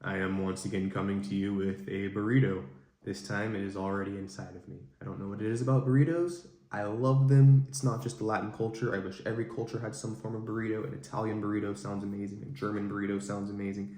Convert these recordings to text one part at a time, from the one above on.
I am once again coming to you with a burrito. This time it is already inside of me. I don't know what it is about burritos. I love them. It's not just the Latin culture. I wish every culture had some form of burrito. An Italian burrito sounds amazing. A German burrito sounds amazing.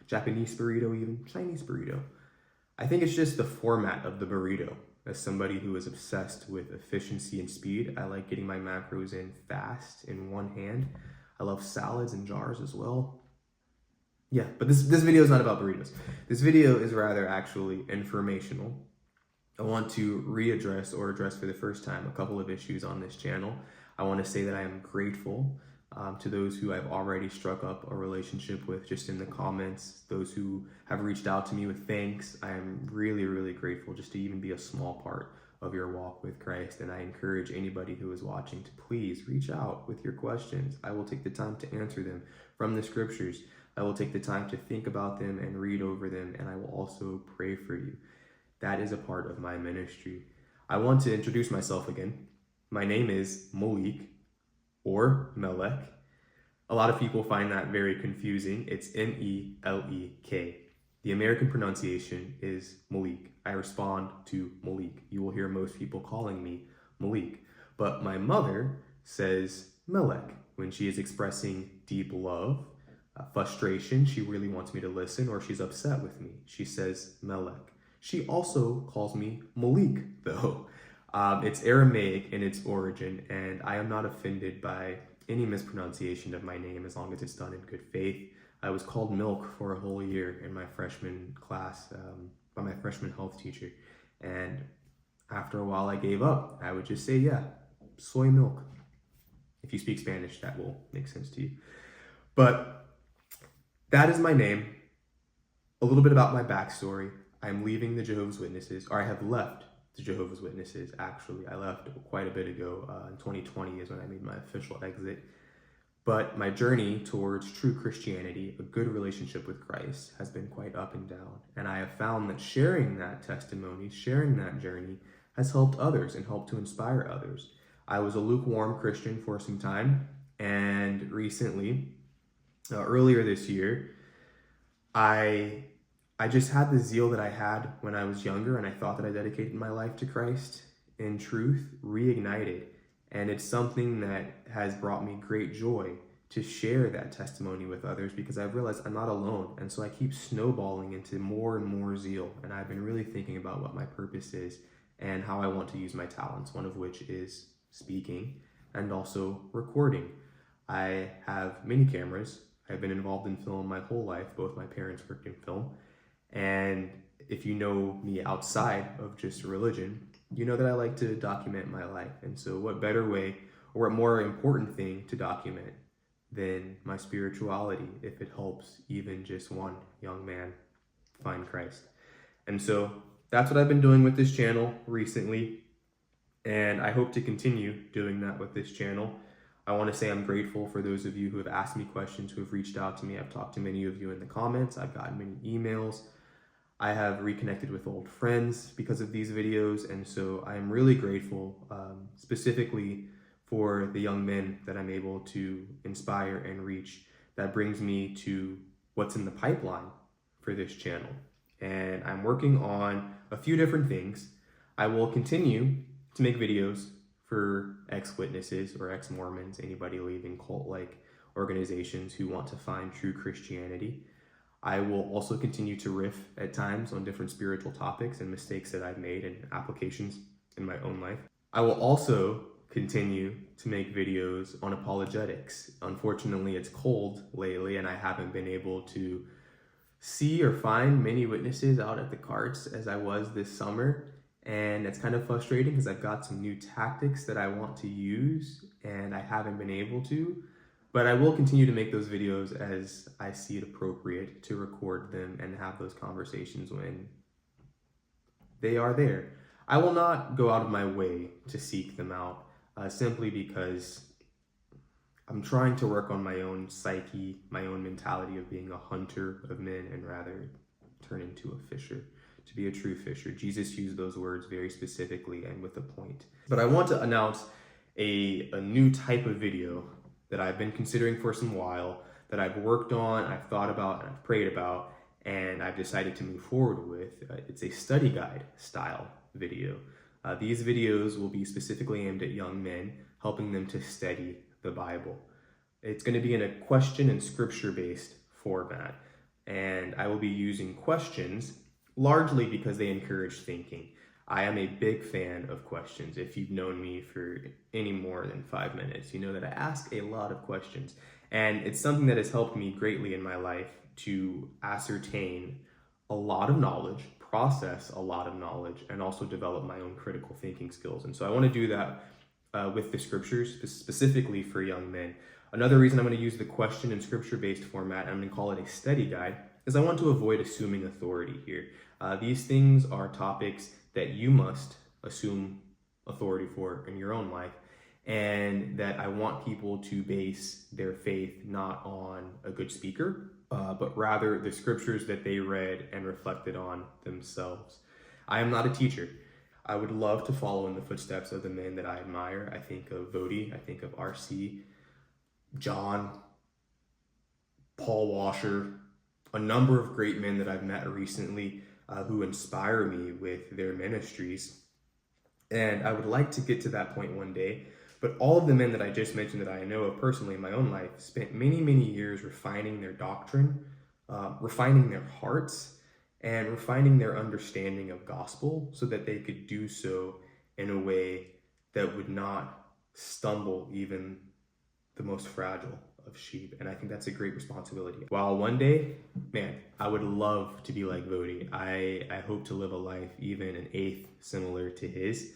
Japanese burrito even. Chinese burrito. I think it's just the format of the burrito. As somebody who is obsessed with efficiency and speed, I like getting my macros in fast in one hand. I love salads and jars as well. Yeah, but this video is not about burritos. This video is rather actually informational. I want to readdress or address for the first time a couple of issues on this channel. I want to say that I am grateful to those who I've already struck up a relationship with just in the comments, those who have reached out to me with thanks. I am really, really grateful just to even be a small part of your walk with Christ. And I encourage anybody who is watching to please reach out with your questions. I will take the time to answer them from the scriptures. I will take the time to think about them and read over them, and I will also pray for you. That is a part of my ministry. I want to introduce myself again. My name is Malik, or Melek. A lot of people find that very confusing. It's M-E-L-E-K. The American pronunciation is Malik. I respond to Malik. You will hear most people calling me Malik. But my mother says Melek when she is expressing deep love, frustration, she really wants me to listen, or she's upset with me. She says Melek. She also calls me Malik, though. It's Aramaic in its origin, and I am not offended by any mispronunciation of my name as long as it's done in good faith. I was called Milk for a whole year in my freshman class by my freshman health teacher, and after a while I gave up. I would just say, yeah, soy milk. If you speak Spanish, that will make sense to you. But that is my name. A little bit about my backstory. I'm leaving the Jehovah's Witnesses, or I have left the Jehovah's Witnesses, actually. I left quite a bit ago. In 2020 is when I made my official exit. But my journey towards true Christianity, a good relationship with Christ, has been quite up and down. And I have found that sharing that testimony, sharing that journey, has helped others and helped to inspire others. I was a lukewarm Christian for some time, and recently, earlier this year, I just had the zeal that I had when I was younger, and I thought that I dedicated my life to Christ in truth, reignited. And it's something that has brought me great joy to share that testimony with others, because I've realized I'm not alone. And so I keep snowballing into more and more zeal. And I've been really thinking about what my purpose is and how I want to use my talents, one of which is speaking and also recording. I have many cameras. I've been involved in film my whole life. Both my parents worked in film. And if you know me outside of just religion, you know that I like to document my life. And so what better way, or what more important thing to document than my spirituality, if it helps even just one young man find Christ. And so that's what I've been doing with this channel recently. And I hope to continue doing that with this channel. I want to say I'm grateful for those of you who have asked me questions, who have reached out to me. I've talked to many of you in the comments. I've gotten many emails. I have reconnected with old friends because of these videos. And so I am really grateful, specifically for the young men that I'm able to inspire and reach. That brings me to what's in the pipeline for this channel. And I'm working on a few different things. I will continue to make videos for ex-witnesses or ex-Mormons, anybody leaving cult-like organizations who want to find true Christianity. I will also continue to riff at times on different spiritual topics and mistakes that I've made and applications in my own life. I will also continue to make videos on apologetics. Unfortunately, it's cold lately and I haven't been able to see or find many witnesses out at the carts as I was this summer. And it's kind of frustrating because I've got some new tactics that I want to use and I haven't been able to. But I will continue to make those videos as I see it appropriate to record them and have those conversations when they are there. I will not go out of my way to seek them out simply because I'm trying to work on my own psyche, my own mentality of being a hunter of men and rather turn into a fisher. To be a true fisher. Jesus used those words very specifically and with a point. But I want to announce a new type of video that I've been considering for some while, that I've worked on, I've thought about, and I've prayed about, and I've decided to move forward with. It's a study guide style video. These videos will be specifically aimed at young men, helping them to study the Bible. It's going to be in a question and scripture-based format, and I will be using questions largely because they encourage thinking. I am a big fan of questions. If you've known me for any more than 5 minutes, you know that I ask a lot of questions, and it's something that has helped me greatly in my life to ascertain a lot of knowledge, process a lot of knowledge, and also develop my own critical thinking skills. And so I want to do that with the scriptures, specifically for young men. Another reason I'm going to use the question and scripture-based format, I'm going to call it a study guide, is I want to avoid assuming authority here. These things are topics that you must assume authority for in your own life, and that I want people to base their faith not on a good speaker, but rather the scriptures that they read and reflected on themselves. I am not a teacher. I would love to follow in the footsteps of the men that I admire. I think of Vody, I think of RC, John, Paul Washer, a number of great men that I've met recently who inspire me with their ministries. And I would like to get to that point one day. But all of the men that I just mentioned that I know of personally in my own life spent many, many years refining their doctrine, refining their hearts, and refining their understanding of gospel so that they could do so in a way that would not stumble even the most fragile of sheep. And I think that's a great responsibility. While one day, man, I would love to be like Vody. I hope to live a life even an eighth similar to his.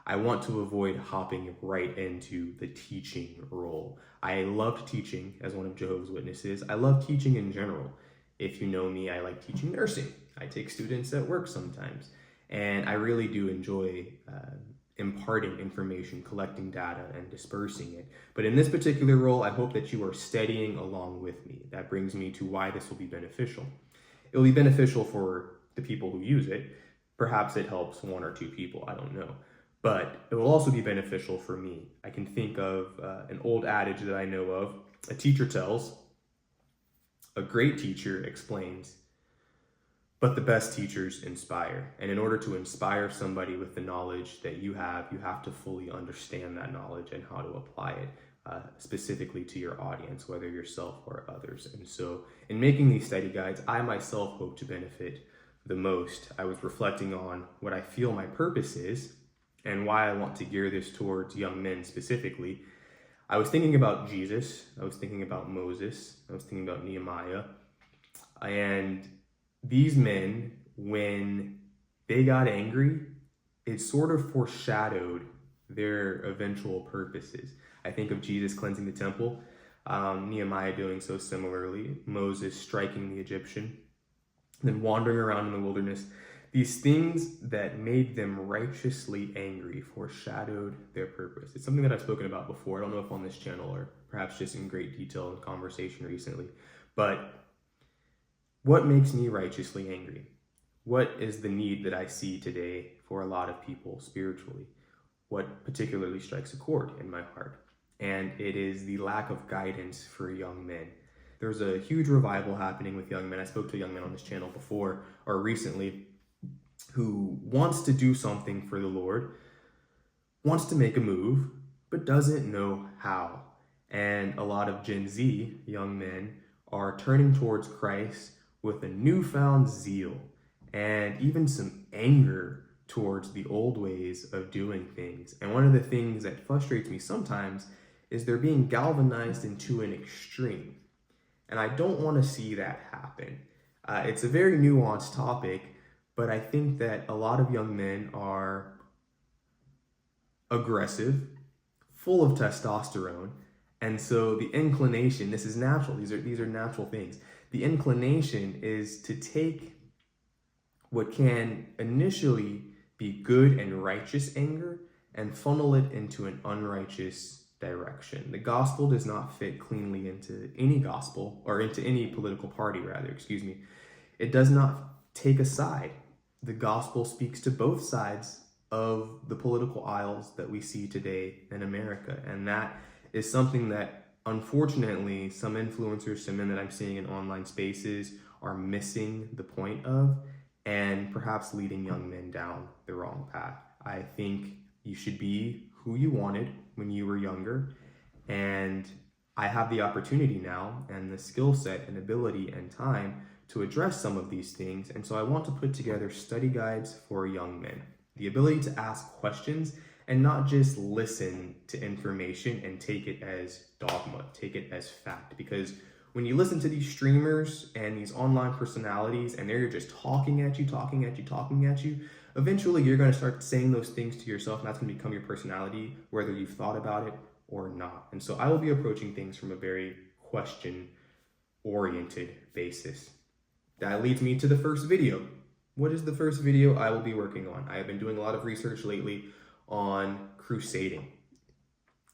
I want to avoid hopping right into the teaching role. I loved teaching as one of Jehovah's Witnesses. I love teaching in general. If you know me, I like teaching nursing. I take students at work sometimes. And I really do enjoy imparting information, collecting data, and dispersing it. But in this particular role, I hope that you are studying along with me. That brings me to why this will be beneficial. It will be beneficial for the people who use it. Perhaps it helps one or two people, I don't know. But it will also be beneficial for me. I can think of an old adage that I know of. A teacher tells, a great teacher explains, but the best teachers inspire. And in order to inspire somebody with the knowledge that you have to fully understand that knowledge and how to apply it specifically to your audience, whether yourself or others. And so in making these study guides, I myself hope to benefit the most. I was reflecting on what I feel my purpose is and why I want to gear this towards young men specifically. I was thinking about Jesus, I was thinking about Moses, I was thinking about Nehemiah, and these men, when they got angry, it sort of foreshadowed their eventual purposes. I think of Jesus cleansing the temple, Nehemiah doing so similarly, Moses striking the Egyptian, then wandering around in the wilderness. These things that made them righteously angry foreshadowed their purpose. It's something that I've spoken about before. I don't know if on this channel or perhaps just in great detail in conversation recently. But what makes me righteously angry? What is the need that I see today for a lot of people spiritually? What particularly strikes a chord in my heart? And it is the lack of guidance for young men. There's a huge revival happening with young men. I spoke to a young man on this channel before or recently who wants to do something for the Lord, wants to make a move, but doesn't know how. And a lot of Gen Z young men are turning towards Christ with a newfound zeal and even some anger towards the old ways of doing things. And one of the things that frustrates me sometimes is they're being galvanized into an extreme. And I don't want to see that happen. It's a very nuanced topic, but I think that a lot of young men are aggressive, full of testosterone, and so the inclination, this is natural, these are natural things. The inclination is to take what can initially be good and righteous anger and funnel it into an unrighteous direction. The gospel does not fit cleanly into any gospel, or into any political party rather, excuse me. It does not take a side. The gospel speaks to both sides of the political aisles that we see today in America. And that is something that, unfortunately, some influencers, some men that I'm seeing in online spaces are missing the point of, and perhaps leading young men down the wrong path. I think you should be who you wanted when you were younger, and I have the opportunity now and the skill set and ability and time to address some of these things. And so I want to put together study guides for young men. The ability to ask questions and not just listen to information and take it as dogma, take it as fact. Because when you listen to these streamers and these online personalities and they're just talking at you, eventually you're going to start saying those things to yourself, and that's going to become your personality, whether you've thought about it or not. And so I will be approaching things from a very question-oriented basis. That leads me to the first video. What is the first video I will be working on? I have been doing a lot of research lately on crusading.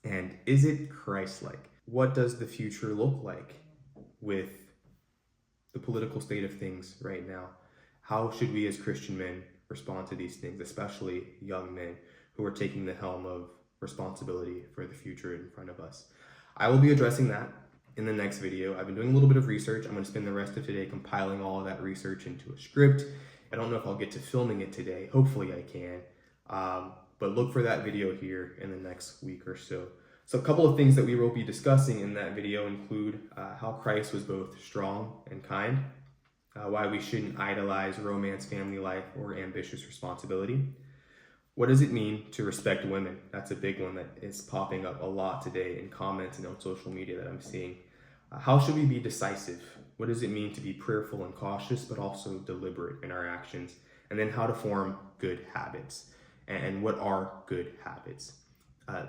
And is it Christ-like? What does the future look like with the political state of things right now? How should we as Christian men respond to these things, especially young men who are taking the helm of responsibility for the future in front of us? I will be addressing that in the next video. I've been doing a little bit of research. I'm going to spend the rest of today compiling all of that research into a script. I don't know if I'll get to filming it today. Hopefully I can. But look for that video here in the next week or so. So a couple of things that we will be discussing in that video include how Christ was both strong and kind, why we shouldn't idolize romance, family life, or ambitious responsibility. What does it mean to respect women? That's a big one that is popping up a lot today in comments and on social media that I'm seeing. How should we be decisive? What does it mean to be prayerful and cautious, but also deliberate in our actions? And then how to form good habits. And what are good habits?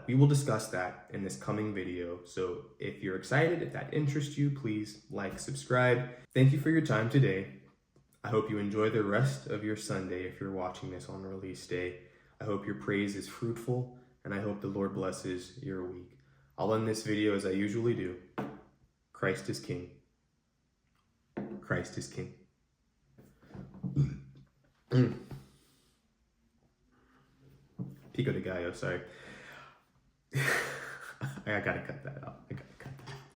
We will discuss that in this coming video. So if you're excited, if that interests you, please like, subscribe. Thank you for your time today. I hope you enjoy the rest of your Sunday if you're watching this on release day. I hope your praise is fruitful, and I hope the Lord blesses your week. I'll end this video as I usually do. Christ is King. Christ is King. Pico de gallo, sorry. I gotta cut that out.